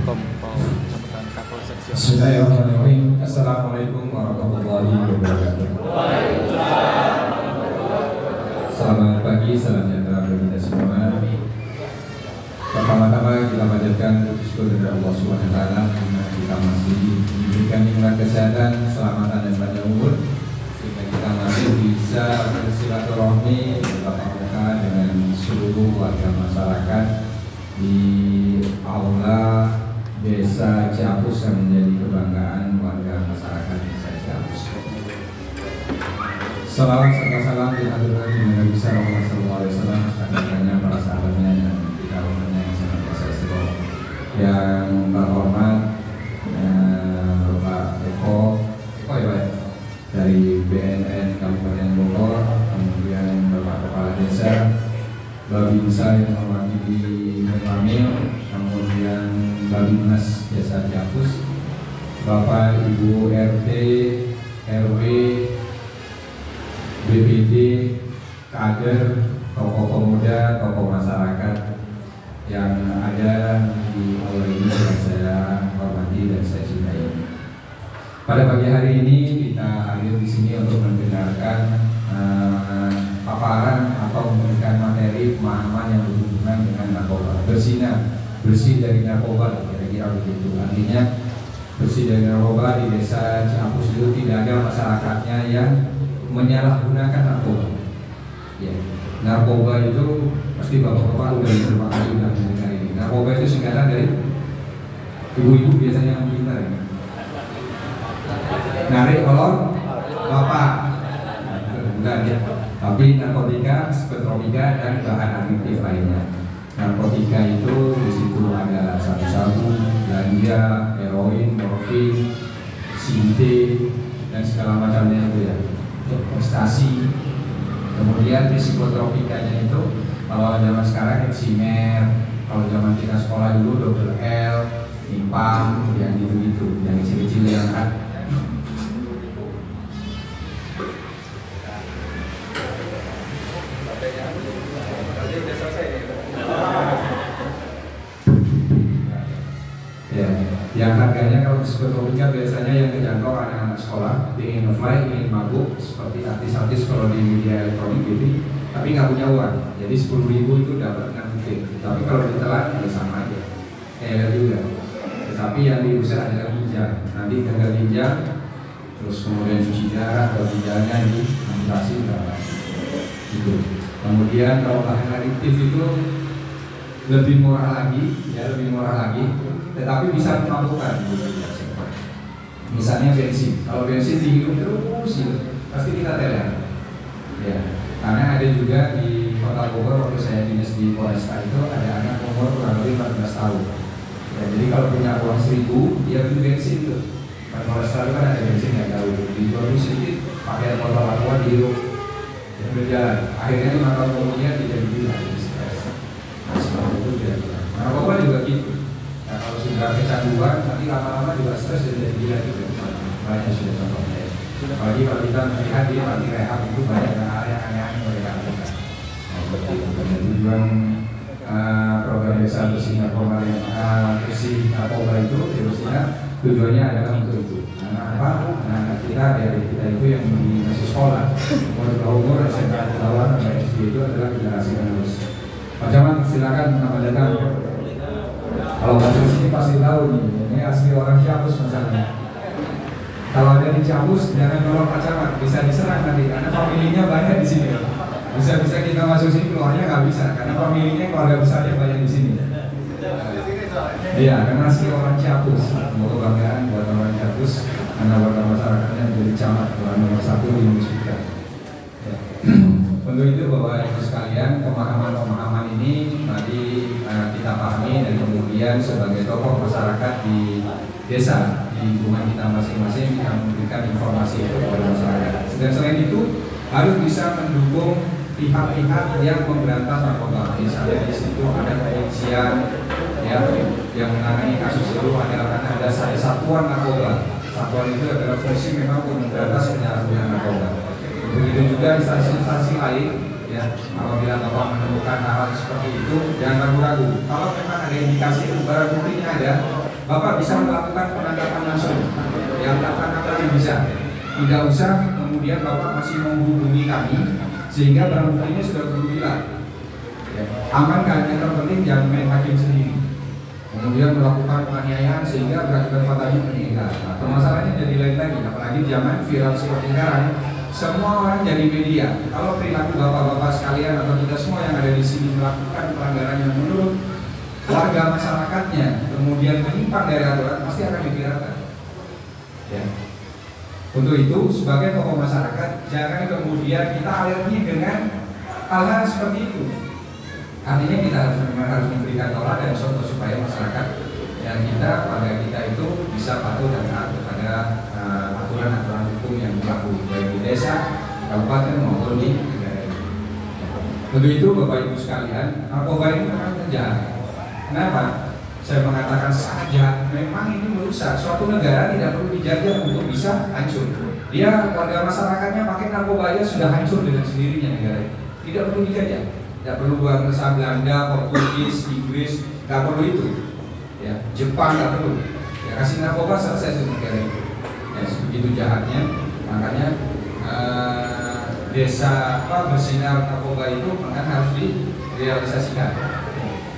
Kompol Sambutan Kapolsek Jombang. Bismillahirrahmanirrahim. Assalamualaikum warahmatullahi wabarakatuh. Selamat pagi, salam sejahtera bagi kita semua. Pertama-tama kita panjatkan puji syukur kepada Allah Subhanahu wa taala karena kita masih diberikan nikmat kesehatan, keselamatan dan panjang umur sehingga kita masih bisa bersilaturahmi bertatap muka dengan seluruh warga masyarakat di aula Desa Ciapus yang menjadi kebanggaan warga masyarakat Desa Ciapus. Salawat serta salam dihaturkan di Nabi Sallallahu Alaihi Wasallam selanjutnya para sahabatnya dan kita umatnya yang sangat istiqomah. Yang terhormat Bapak Eko dari BNN Kabupaten Bogor, kemudian Bapak Kepala Desa Babinsa yang mewakili Ramil, kemudian Babinmas Desa Ciapus, Bapak Ibu RT, RW, BPD, kader, tokoh pemuda, tokoh masyarakat yang ada di aula ini yang saya hormati dan saya cintai. Pada pagi hari ini kita hadir di sini untuk mendengarkan paparan atau memberikan materi pemahaman yang berhubungan dengan narkoba. Bersih dari narkoba, kira-kira begitu. Artinya bersih dari narkoba di Desa Ciapus itu tidak ada masyarakatnya yang menyalahgunakan narkoba. Ya, narkoba itu pasti bapak-bapak udah beberapa kali udah mendengar ini. Narkoba itu singkatan dari ibu-ibu biasanya yang pintar ya. Narik kolor bapak, bukan ya. Tapi narkotika, psikotropika dan bahan aktif lainnya. Narkotika itu di situ ada sabu-sabu, ganja, heroin, morfin, sinte dan segala macamnya itu ya. Ekstasi. Kemudian psikotropikanya itu kalau zaman sekarang eksimer, kalau zaman kita sekolah dulu double L, nipam, yang gitu-gitu, yang kecil-kecil yang kan. Ya, yang harganya kalau psikotropika biasanya yang terjangkau anak-anak sekolah, ingin ngefly, ingin mabuk, seperti artis-artis kalau di media elektronik gitu, tapi nggak punya uang, jadi 10.000 itu dapat 6 butir. Tapi kalau ditelan ya sama aja, juga. Tetapi yang diusir adalah ginjal, nanti gagal ginjal, terus kemudian cuci darah atau ginjalnya diamputasi gitu. Kemudian kalau bahan adiktif itu lebih murah lagi, ya lebih murah lagi. Tetapi bisa memabukkan. Misalnya bensin, kalau bensin dihirup terus pasti kita teler. Ya, karena ada juga di Kota Bogor waktu saya dinas di Polresta itu ada anak umur kurang lebih 14 tahun. Ya, jadi kalau punya uang 1.000 dia beli bensin tuh. Di Polresta itu kan ada bensin yang jauh, dijual sedikit, pakai botol aqua dihirup, ya berjalan. Akhirnya 5 tahun kemudian tidak gila, stres. Nah, seperti itu dia. Nah, Bapak juga gitu. Nah, kalau sudah kecanduan, nanti lama-lama juga stres dan jadi gila juga. Banyak sudah contohnya. Apalagi kalau kita melihat di panti rehab itu banyak hal yang aneh-aneh mereka lakukan. Dan tujuan program desa bersih narkoba bersih narkoba itu terusnya tujuannya adalah untuk itu. Karena apa? Anak kita dari kita itu yang masih sekolah, umur SMA bawah sampai SD itu adalah generasi penerus. Macam silakan selamat datang. Kalau kasus ini pasti tahu nih, ini asli orang Ciapus masalahnya. Kalau ada di Ciapus, jangan tolong Pak Camat, bisa diserang nanti karena familinya banyak di sini. Bisa-bisa kita masuk sini, keluarnya nggak bisa karena familinya keluarga besarnya banyak di sini. Iya, karena asli orang Ciapus. Mau kebanggaan buat orang Ciapus, karena warga masyarakatnya menjadi camat orang nomor 1 di Musbika. Ya. Untuk itu Bapak Ibu sekalian, pemahaman-pemahaman ini tadi kita pahami dan kemudian sebagai tokoh masyarakat di desa di lingkungan kita masing-masing kita memberikan informasi itu kepada masyarakat. Dan selain itu harus bisa mendukung pihak-pihak yang memberantas narkoba. Misalnya di situ ada kepolisian yang menangani kasus itu adalah karena ada satuan narkoba. Satuan itu adalah fungsi memang untuk memberantas penyalahgunaan narkoba. Begitu juga di instansi-instansi lain, ya, apabila Bapak menemukan hal seperti itu, jangan ragu-ragu. Kalau memang ada indikasi barang buktinya ada, Bapak bisa melakukan penangkapan langsung. Yang tangkapan bisa. Tidak usah kemudian Bapak masih menghubungi kami sehingga barang buktinya sudah hilang. Ya. Amankan, yang terpenting jangan main hakim sendiri. Kemudian melakukan penganiayaan sehingga berakibat fatalnya meninggal. Nah, permasalahannya jadi lain lagi, apalagi zaman viral seperti sekarang, semua orang jadi media. Kalau perilaku bapak-bapak sekalian atau kita semua yang ada di sini melakukan pelanggaran yang menurut warga masyarakatnya, kemudian menyimpang dari aturan, pasti akan diviralkan. Ya. Untuk itu, sebagai tokoh masyarakat, jangan kemudian kita alergi dengan hal-hal seperti itu. Artinya kita harus memberikan teladan dan contoh supaya masyarakat dan kita, warga kita itu bisa patuh dan taat kepada aturan-aturan hukum yang berlaku baik di desa, kabupaten maupun di negara ini. Untuk itu, Bapak Ibu sekalian, narkoba ini memang jahat. Kenapa? Saya mengatakan saja, memang ini merusak. Suatu negara tidak perlu dijajah untuk bisa hancur. Dia warga masyarakatnya pakai narkoba aja sudah hancur dengan sendirinya negara ini. Tidak perlu dijajah. Tidak perlu bangsa Belanda, Portugis, Inggris, nggak perlu itu. Ya, Jepang nggak perlu. Ya, kasih narkoba selesai negara itu. Ya, begitu jahatnya. Makanya desa bersinar narkoba itu makanya harus direalisasikan.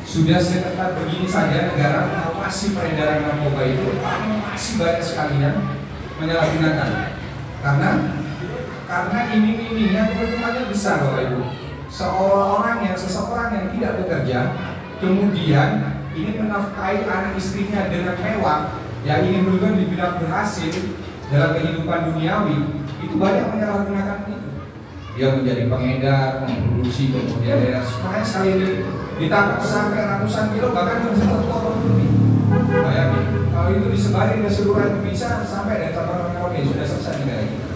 Sudah seketat begini saja negara mengawasi peredaran narkoba itu masih banyak sekali yang menyalahgunakan. Karena iming-imingnya keuntungannya besar, Bapak Ibu. Seseorang yang tidak bekerja, kemudian ini menafkahi anak istrinya dengan mewah, yang ingin juga dibilang berhasil dalam kehidupan duniawi, itu banyak menyalahgunakan itu. Dia menjadi pengedar, memproduksi, kemudian makanya sekali ditangkap sampai ratusan kilo, bahkan bisa 1 ton lebih. Bayangin, kalau itu disebarin ke seluruh Indonesia sampai dari cabang ekonomi sudah selesai negara kita.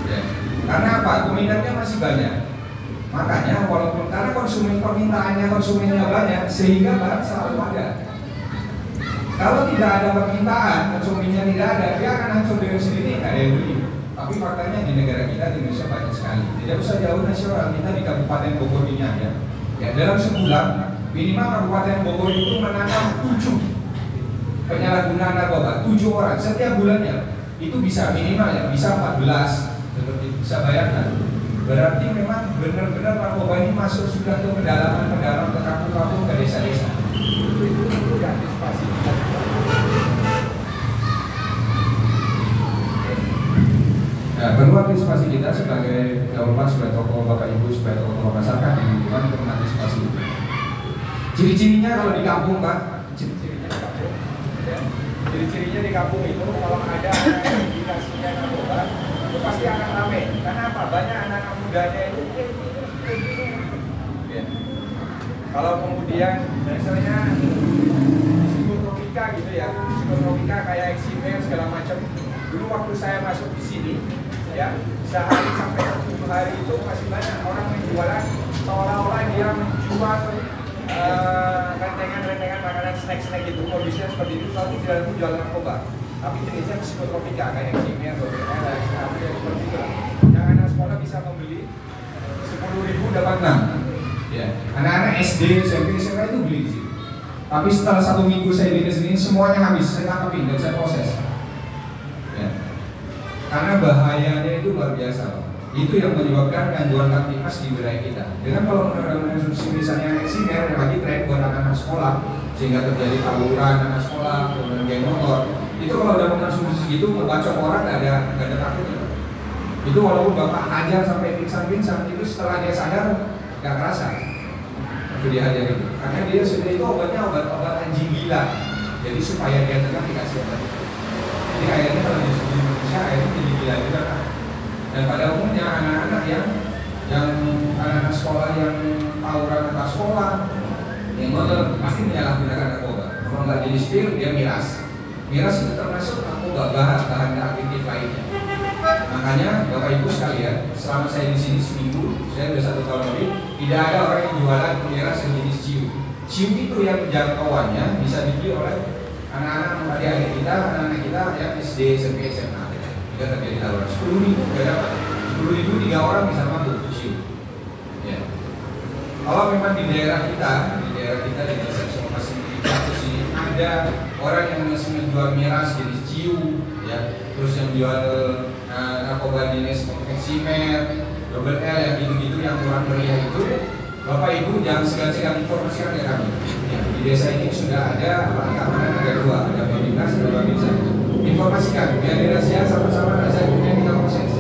Ya. Karena apa? Peminatnya masih banyak. Makanya walaupun karena konsumennya banyak sehingga barang selalu ada. Kalau tidak ada permintaan, konsumennya tidak ada, dia akan hancur dengan sendiri, nggak ada yang beli. Tapi faktanya di negara kita di Indonesia banyak sekali. Tidak usah jauh nasional, kita di Kabupaten Bogor ini aja. Ya, dalam sebulan minimal Kabupaten Bogor itu menanam 7 penyalahgunaan narkoba, 7 orang setiap bulannya. Itu bisa minimal ya, bisa 14. Seperti bisa bayangkan. Berarti memang benar-benar narkoba ini masuk sudah ke pedalaman ke kampung-kampung, ke desa-desa. Itu antisipasi kita. Nah, perlu antisipasi kita sebagai gabungan, sebagai tokoh Bapak Ibu, sebagai tokoh masyarakat yang membutuhkan untuk mengantisipasi itu. Ciri-cirinya kalau di kampung, Pak, ciri-cirinya di kampung. Ya. Ciri-cirinya di kampung itu kalau ada indikasinya narkoba, itu pasti akan ramai. Karena apa? Banyak anak-anak mudanya itu. Ya. Kalau kemudian misalnya psikotropika gitu ya, psikotropika kayak eksimer segala macam. Dulu waktu saya masuk di sini, ya sehari sampai 7 hari itu masih banyak orang menjualan seolah-olah dia menjual rentengan makanan snack itu, modusnya seperti itu, tapi tidak itu jual narkoba. Tapi jenisnya psikotropika kayak eksimer, seperti itu. Yang anak sekolah bisa membeli 10.000 dapat 6. Ya, anak-anak SD, SMP, SMA itu beli di sini. Tapi setelah 1 minggu saya di sini semuanya habis, saya tangkapin dan saya proses. Ya. Karena bahayanya itu luar biasa. Itu yang menyebabkan gangguan aktivitas di wilayah kita. Dengan kalau mengonsumsi misalnya eksimer yang lagi tren buat anak-anak sekolah, sehingga terjadi tawuran anak sekolah, kemudian geng motor. Itu kalau udah mengonsumsi segitu, membacok orang nggak ada takutnya. Itu walaupun bapak hajar sampai pingsan-pingsan, itu setelah dia sadar nggak kerasa. Itu dia hajar itu. Karena dia sudah itu obatnya obat anjing gila. Jadi supaya dia tenang dikasih obat. Jadi akhirnya kalau di Indonesia akhirnya jadi gila juga kan. Dan pada umumnya anak-anak yang anak-anak sekolah yang tawuran atas sekolah, yang motor pasti menyalahgunakan narkoba. Kalau nggak jadi spill dia miras. Miras itu termasuk narkoba, bahan aktif lainnya. Makanya Bapak Ibu sekalian, selama saya di sini seminggu, saya sudah 1 tahun lebih, tidak ada orang yang jualan miras yang jenis ciu. Ciu itu yang jangkauannya bisa dibeli oleh anak-anak adik-adik kita, anak-anak kita yang SD, SMP, SMA. Jika terjadi tawuran 10.000 nggak dapat, 10.000 3 orang bisa mampu ciu. Ya. Kalau memang di daerah kita di desa Somasi ini ada orang yang menjual miras jenis ciu, ya, terus yang jual narkoba jenis eksimer, double L, yang gitu-gitu yang kurang meriah itu, Bapak Ibu jangan segan-segan informasikan ke kami. Ya, di desa ini sudah ada aparat keamanan, ada dua, ada Babinkas, ada Babinsa. Informasikan, biar dirahsia sama-sama rasa, kemudian kita proses.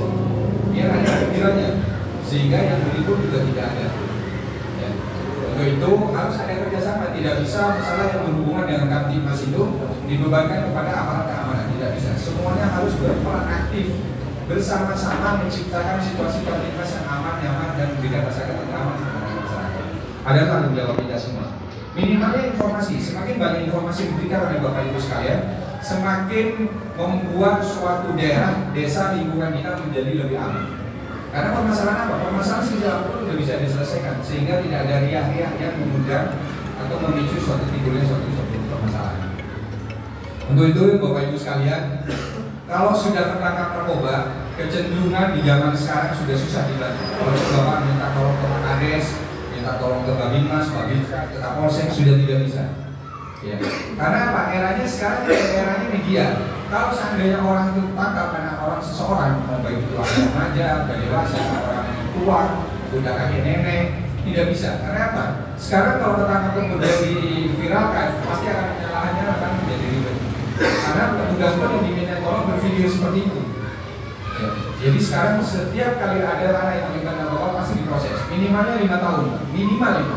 Biar ada pikirannya, sehingga yang berikut juga tidak ada. Ya. Untuk itu harus ada kerjasama, tidak bisa masalah yang berhubungan dengan Kamtibmas itu dibebankan kepada aparat keamanan, tidak bisa. Semuanya harus berperan aktif bersama-sama menciptakan situasi Kamtibmas yang aman, nyaman, dan memberikan rasa ketentraman kepada masyarakat. Ada tanggung jawab kita semua. Minimalnya informasi, semakin banyak informasi diberikan oleh Bapak Ibu sekalian, semakin membuat suatu daerah, desa, lingkungan kita menjadi lebih aman. Karena permasalahan apa? Permasalahan segala pun sudah bisa diselesaikan, sehingga tidak ada riak-riak yang mengundang atau memicu suatu timbulnya suatu permasalahan. Untuk itu Bapak Ibu sekalian, kalau sudah tertangkap narkoba, kecenderungan di zaman sekarang sudah susah dibantu. Kalau Bapak minta tolong ke Kades, minta tolong ke Babinmas, Babinsa, ke Kapolsek sudah tidak bisa. Ya. Karena apa? Eranya sekarang eranya media. Kalau seandainya orang itu tertangkap karena orang seseorang, baik itu orang remaja, dewasa, orang yang tua, udah kakek nenek, tidak bisa. Karena apa? Sekarang kalau tertangkap kemudian diviralkan, pasti akan penyalahannya akan menjadi ribet. Karena petugas pun yang diminta tolong bervideo seperti itu. Ya. Jadi sekarang setiap kali ada anak yang terlibat narkoba pasti diproses. Minimalnya 5 tahun, minimal itu.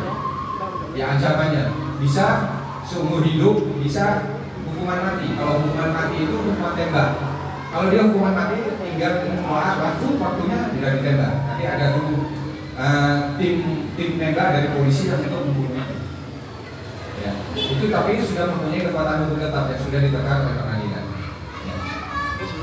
Ya ancamannya bisa seumur hidup, bisa hukuman mati. Kalau hukuman mati itu hukuman tembak. Kalau dia hukuman mati tinggal waktunya tidak ditembak. Nanti ada dulu tim nembak dari polisi yang untuk membunuhnya. Ya. Itu tapi sudah mempunyai kekuatan hukum tetap yang sudah ditetapkan oleh pengadilan. Ya.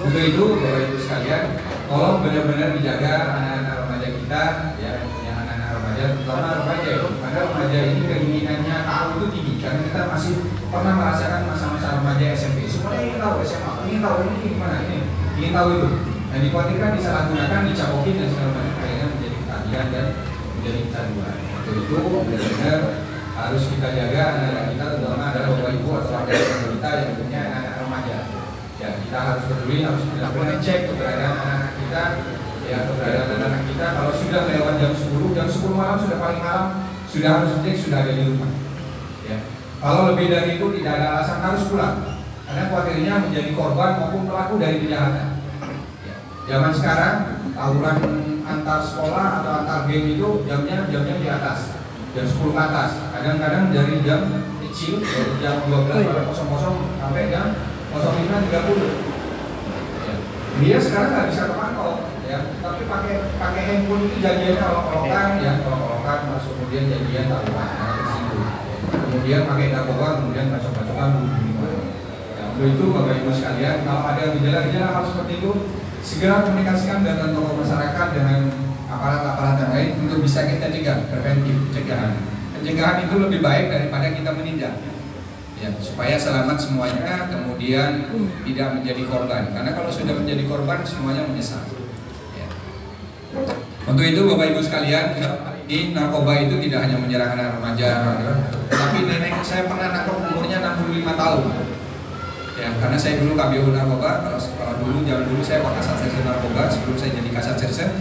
Untuk itu Bapak Ibu sekalian, tolong benar-benar dijaga anak-anak remaja kita, ya, yang anak-anak remaja, terutama remaja itu. Karena remaja ini keinginannya tahu itu tinggi. Karena kita masih pernah merasakan masa-masa remaja SMP. Semuanya ingin tahu SMA, ingin tahu ini gimana ini, ingin tahu itu. Dan dikhawatirkan disalahgunakan, dicapokin dan segala macam, akhirnya menjadi ketagihan dan menjadi kecanduan. Untuk itu benar-benar harus kita jaga anak-anak kita, terutama adalah Bapak Ibu atau anak-anak kita yang punya anak-anak remaja. Ya, kita harus peduli, harus benar-benar cek keberadaan anak-anak kita, ya, keberadaan anak-anak kita. Kalau sudah lewat jam 10 malam sudah paling malam, sudah harus cek sudah ada di rumah. Ya. Kalau lebih dari itu tidak ada alasan harus pulang, karena khawatirnya menjadi korban maupun pelaku dari kejahatan. Ya. Zaman sekarang tawuran antar sekolah atau antar geng itu jamnya di atas, jam 10 ke atas. Kadang-kadang dari jam kecil dari jam 12.00 sampai jam 05.30. Ya. Dia sekarang nggak bisa terpantau, ya. Tapi pakai handphone itu jadiannya olok-olokan, ya, olok-olokan, masuk kemudian jadian taruhan ke situ. Kemudian pakai narkoba, kemudian bacok-bacokan bunuh. Ya, untuk itu Bapak Ibu sekalian, kalau ada gejala-gejala hal seperti itu, segera komunikasikan dengan tokoh masyarakat, dengan aparat-aparat yang lain untuk bisa kita cegah, preventif, pencegahan. Pencegahan itu lebih baik daripada kita menindak. Ya, supaya selamat semuanya, kemudian tidak menjadi korban. Karena kalau sudah menjadi korban, semuanya menyesal. Ya. Untuk itu Bapak Ibu sekalian, ini narkoba itu tidak hanya menyerang anak remaja, tapi nenek saya pernah nangkep umurnya 65 tahun. Ya, karena saya dulu KBU narkoba. Kalau dulu zaman dulu saya Kasat Serse narkoba sebelum saya jadi Kasat Serse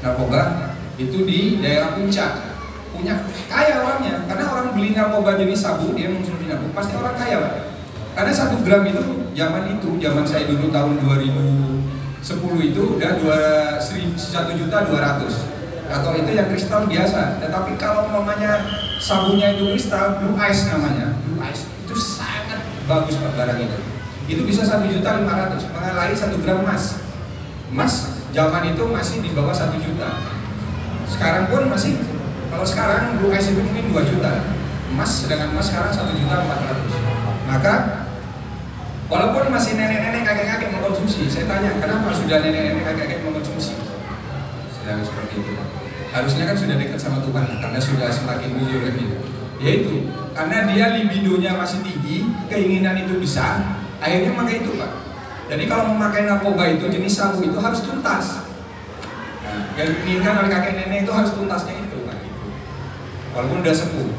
narkoba itu di daerah Puncak. Punya kaya orangnya, karena orang beli narkoba jenis sabu, dia mengonsumsi narkoba, pasti orang kaya, Pak. Karena 1 gram itu, zaman saya dulu tahun 2010 itu udah 1.200.000, atau itu yang kristal biasa. Tetapi kalau namanya sabunya itu kristal, Blue Ice namanya, Blue Ice itu sangat bagus Pak barang itu. Itu bisa 1.500.000, mengalahkan 1 gram emas. Emas zaman itu masih di bawah 1 juta. Sekarang pun masih. Kalau sekarang Blue Ice itu mungkin 2 juta, sedangkan emas sekarang 1.400.000. Maka walaupun masih nenek-nenek kakek-kakek mengkonsumsi, saya tanya kenapa sudah nenek-nenek kakek-kakek mengkonsumsi? Sedang seperti itu. Harusnya kan sudah dekat sama Tuhan, karena sudah semakin mujur gitu. Yaitu karena dia libidonya masih tinggi, keinginan itu bisa, akhirnya memakai itu Pak. Jadi kalau memakai narkoba itu jenis sabu itu harus tuntas. Nah, yang diinginkan oleh kakek nenek itu harus tuntasnya itu. Walaupun udah sepuh,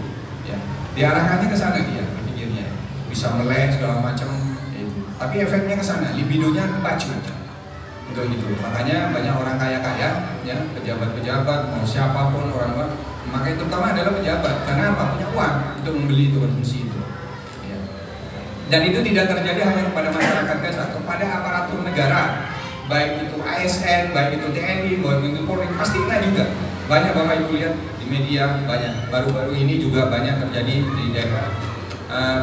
ya, diarahkannya ke sana dia pikirnya. bisa melek segala macam. Tapi efeknya ke sana, libidonya kepacu. Untuk itu, makanya banyak orang kaya-kaya, ya, pejabat-pejabat, mau siapapun orang, makanya terutama adalah pejabat, karena apa? Punya uang untuk membeli itu konsumsi itu. Ya. Dan itu tidak terjadi hanya kepada masyarakat biasa, kepada aparatur negara, baik itu ASN, baik itu TNI, baik itu Polri, pasti kena juga. Banyak Bapak Ibu lihat di media, banyak. Baru-baru ini juga banyak terjadi di daerah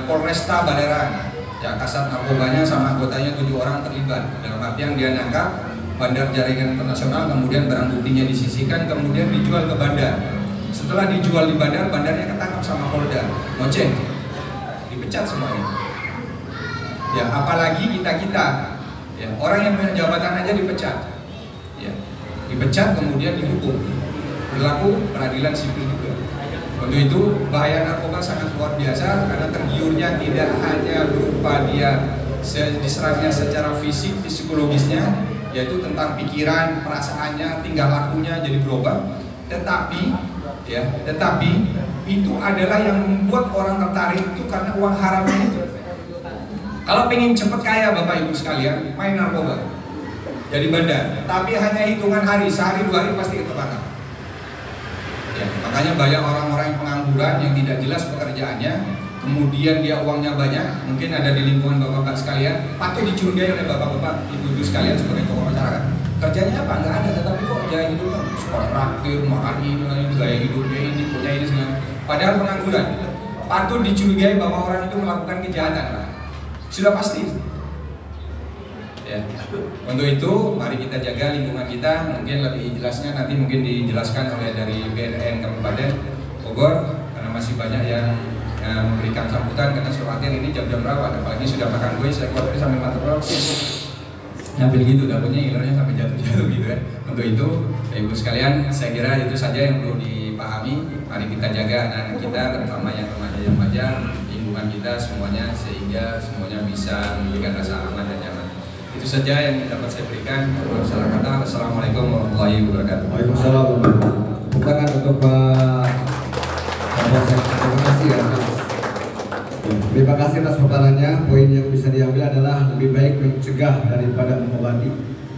Polresta Balerang. Ya, kasat narkobanya sama anggotanya 7 orang terlibat. Dalam artian dia nangkap bandar jaringan internasional, kemudian barang buktinya disisihkan, kemudian dijual ke bandar. Setelah dijual di bandar, bandarnya ketangkap sama Polda, ngoceh, dipecat semuanya. Ya, apalagi kita, ya, orang yang punya jabatan aja dipecat, ya, dipecat kemudian dihukum, berlaku peradilan sipil juga. Untuk itu bahaya narkoba sangat luar biasa karena tergiurnya tidak hanya berupa dia diserangnya secara fisik, psikologisnya, yaitu tentang pikiran, perasaannya, tingkah lakunya jadi berubah. Tetapi itu adalah yang membuat orang tertarik itu karena uang haramnya itu. Kalau pengen cepet kaya Bapak Ibu sekalian, main narkoba, jadi bandar. Tapi hanya hitungan hari, sehari 2 hari pasti ketangkap. Ya, makanya banyak orang-orang yang pengangguran yang tidak jelas pekerjaannya, kemudian dia uangnya banyak, mungkin ada di lingkungan bapak-bapak sekalian, patut dicurigai oleh bapak-bapak, ibu-ibu sekalian sebagai tokoh masyarakat. Kerjanya apa? Nggak ada, tetapi kok gaya hidupnya sekolah traktir, makan ini, gaya hidupnya ini, punya ini segala. Padahal pengangguran, patut dicurigai bahwa orang itu melakukan kejahatan, Pak. Sudah pasti. Ya. Untuk itu mari kita jaga lingkungan kita. Mungkin lebih jelasnya nanti mungkin dijelaskan oleh dari BNN Kabupaten Bogor, karena masih banyak yang memberikan sambutan karena khawatir ini jam-jam berapa, apalagi sudah makan kue, saya khawatir sampai mata ngambil gitu, dapurnya hilernya sampai jatuh-jatuh gitu kan. Untuk itu Ibu sekalian, saya kira itu saja yang perlu dipahami. Mari kita jaga anak-anak kita, terutama yang remaja-remaja, lingkungan kita semuanya, sehingga semuanya bisa memberikan rasa aman dan nyaman. Itu saja yang dapat saya berikan. Assalamualaikum warahmatullahi wabarakatuh. Waalaikumsalam. Bukan untuk Pak Kapolsek. Terima kasih ya. Terima kasih atas paparannya. Poin yang bisa diambil adalah lebih baik mencegah daripada mengobati.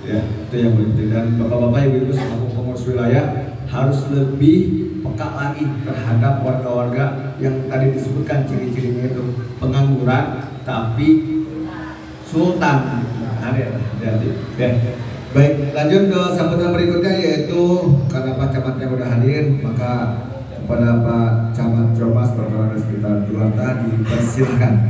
Ya, itu yang paling penting. Dan bapak-bapak, ibu-ibu selaku pengurus wilayah harus lebih peka lagi terhadap warga-warga yang tadi disebutkan ciri-cirinya itu pengangguran tapi sultan. Ya. Baik, lanjut ke sambutan berikutnya, yaitu karena Pak Camatnya udah hadir, maka kepada Pak Camat Jomas Bapak Resti Juwarta dipersilahkan.